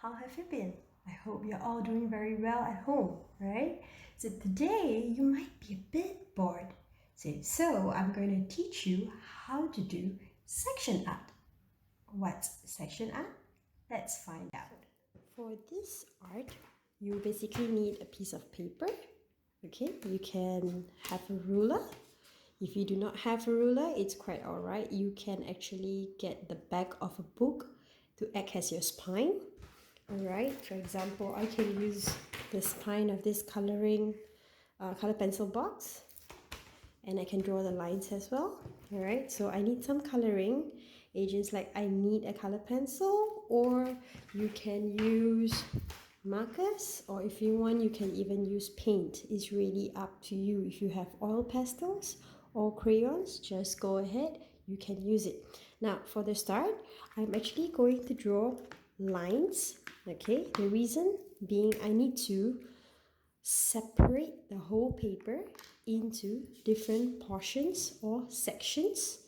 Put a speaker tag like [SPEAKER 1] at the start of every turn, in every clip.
[SPEAKER 1] How have you been? I hope you're all doing very well at home, right? So today you might be a bit bored. So I'm going to teach you how to do section art. What's section art? Let's find out. For this art, you basically need a piece of paper. Okay, you can have a ruler. If you do not have a ruler, it's quite alright. You can actually get the back of a book to act as your spine. Alright, for example, I can use the spine of this color pencil box, and I can draw the lines as well. Alright, so I need some coloring agents, like I need a color pencil, or you can use markers, or if you want you can even use paint. It's really up to you. If you have oil pastels or crayons, just go ahead, you can use it. Now for the start, I'm actually going to draw lines. Okay, the reason being I need to separate the whole paper into different portions or sections.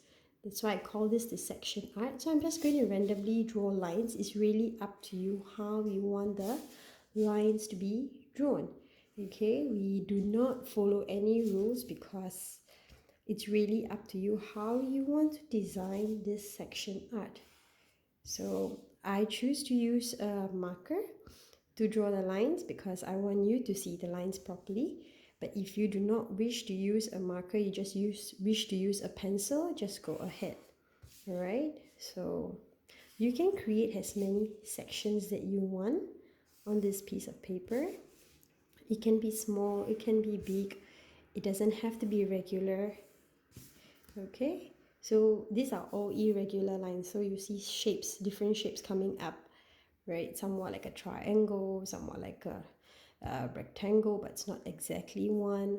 [SPEAKER 1] That's why I call this the section art. So I'm just going to randomly draw lines. It's really up to you how you want the lines to be drawn. Okay, we do not follow any rules because it's really up to you how you want to design this section art. So I choose to use a marker to draw the lines because I want you to see the lines properly. But if you do not wish to use a marker, you just wish to use a pencil, just go ahead. Alright, so you can create as many sections that you want on this piece of paper. It can be small, it can be big, it doesn't have to be regular. Okay, so these are all irregular lines, so you see shapes, different shapes coming up, right? Somewhat like a triangle, somewhat like a rectangle, but it's not exactly one.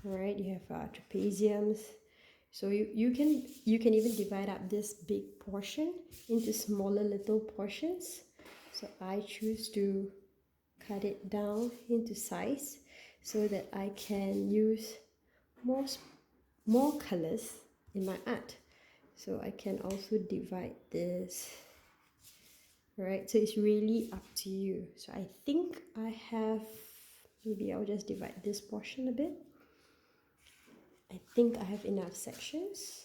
[SPEAKER 1] All right, you have trapeziums. So you can even divide up this big portion into smaller little portions. So I choose to cut it down into size so that I can use more more colors in my art. So I can also divide this. Right, so it's really up to you. So I think I have, maybe I'll just divide this portion a bit. I think I have enough sections.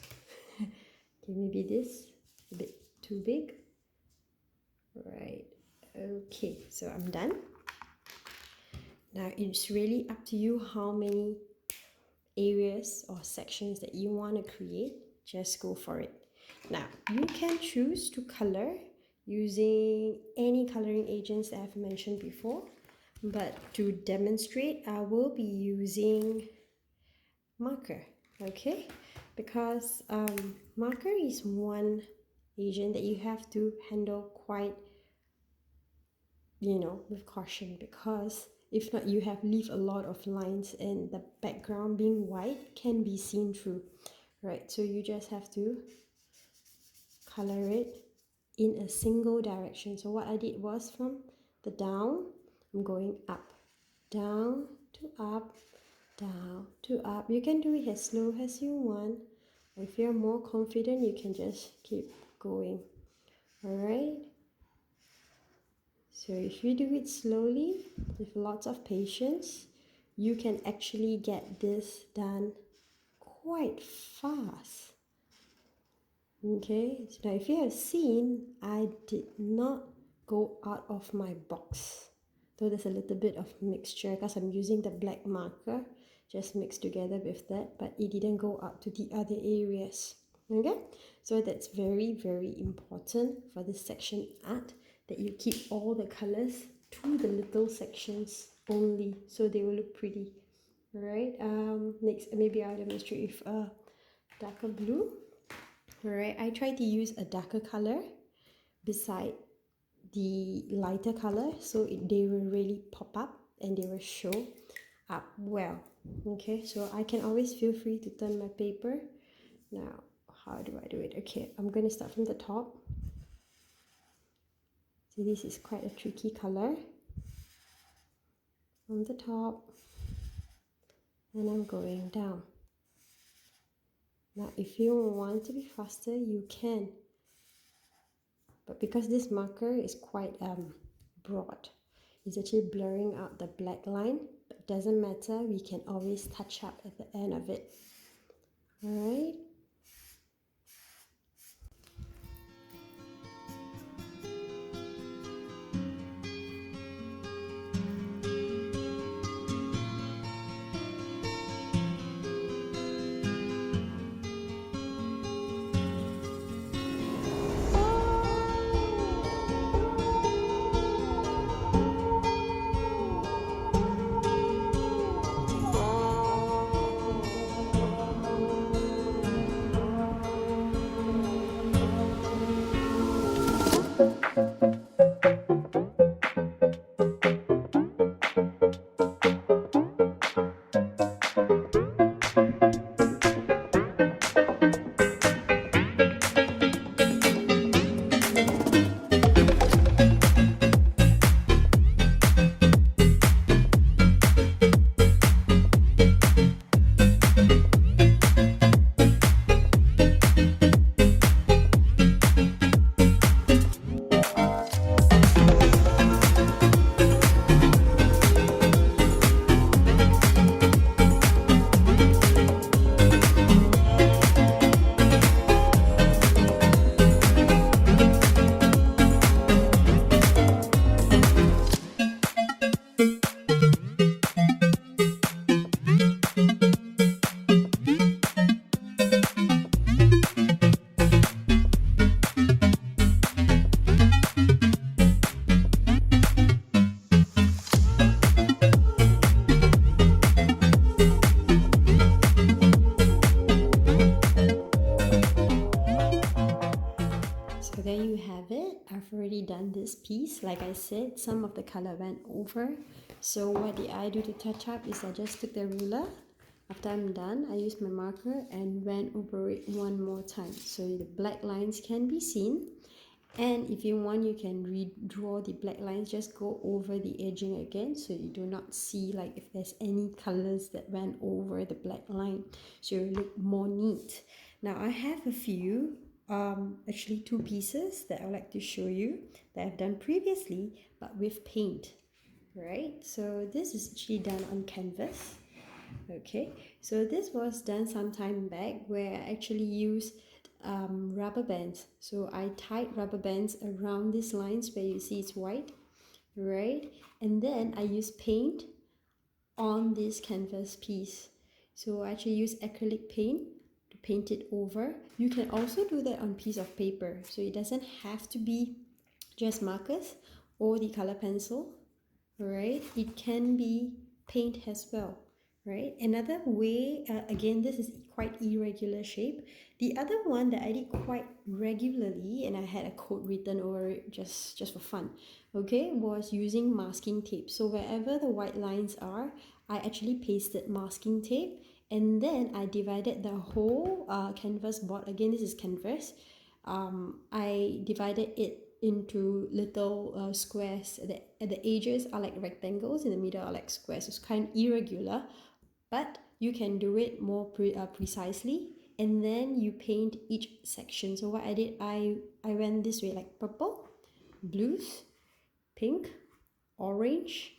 [SPEAKER 1] Okay, maybe this a bit too big. Right, okay, so I'm done. Now it's really up to you how many areas or sections that you want to create. Just go for it. Now you can choose to color using any coloring agents that I've mentioned before, but to demonstrate I will be using marker. Okay, because marker is one agent that you have to handle quite, with caution, because if not you have leave a lot of lines and the background being white can be seen through, right? So you just have to color it in a single direction. So what I did was from the down, I'm going up, down to up, down to up. You can do it as slow as you want. If you're more confident, you can just keep going. All right, so if you do it slowly with lots of patience, you can actually get this done quite fast. Okay, so now if you have seen, I did not go out of my box. Though there's a little bit of mixture because I'm using the black marker, just mixed together with that, but it didn't go out to the other areas. Okay, so that's very, very important for this section art, that you keep all the colors to the little sections only, so they will look pretty. All right, next maybe I'll demonstrate with a darker blue. Alright, I try to use a darker color beside the lighter color, so they will really pop up and they will show up well. Okay, so I can always feel free to turn my paper. Now, how do I do it? Okay, I'm going to start from the top. So this is quite a tricky color. From the top, and I'm going down. Now, if you want to be faster, you can. But because this marker is quite broad. It's actually blurring out the black line, but it doesn't matter, we can always touch up at the end of it. Alright? So there you have it. I've already done this piece. Like I said, some of the color went over. So what did I do to touch up is I just took the ruler. After I'm done, I used my marker and went over it one more time. So the black lines can be seen. And if you want, you can redraw the black lines. Just go over the edging again so you do not see like if there's any colors that went over the black line. So it will look more neat. Now I have a few actually two pieces that I would like to show you that I've done previously but with paint, right? So this is actually done on canvas. Okay, so this was done some time back where I actually used rubber bands. So I tied rubber bands around these lines where you see it's white, right? And then I used paint on this canvas piece. So I actually use acrylic paint to paint it over. You can also do that on piece of paper, so it doesn't have to be just markers or the color pencil, right? It can be paint as well, right? Another way, again, this is quite irregular shape. The other one that I did quite regularly, and I had a quote written over it just for fun, okay, was using masking tape. So wherever the white lines are, I actually pasted masking tape, and then I divided the whole canvas board. Again, this is canvas. I divided it into little squares. At the edges are like rectangles, in the middle are like squares. It's kind of irregular, but you can do it more precisely, and then you paint each section. So what I did, I went this way, like purple, blues, pink, orange,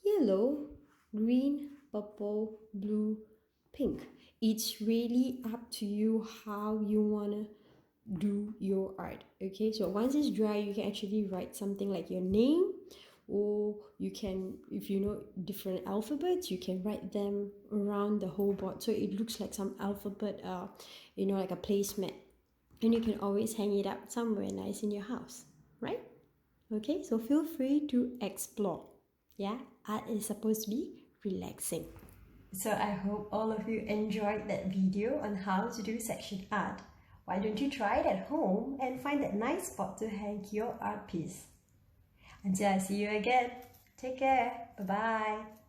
[SPEAKER 1] yellow, green, purple, blue, pink. It's really up to you how you wanna do your art. Okay, so once it's dry, you can actually write something like your name, or you can, if you know different alphabets, you can write them around the whole board so it looks like some alphabet, you know, like a placemat, and you can always hang it up somewhere nice in your house, right? Okay, so feel free to explore. Yeah, art is supposed to be relaxing. So I hope all of you enjoyed that video on how to do section art. Why don't you try it at home and find that nice spot to hang your art piece. Until I see you again, take care. Bye-bye.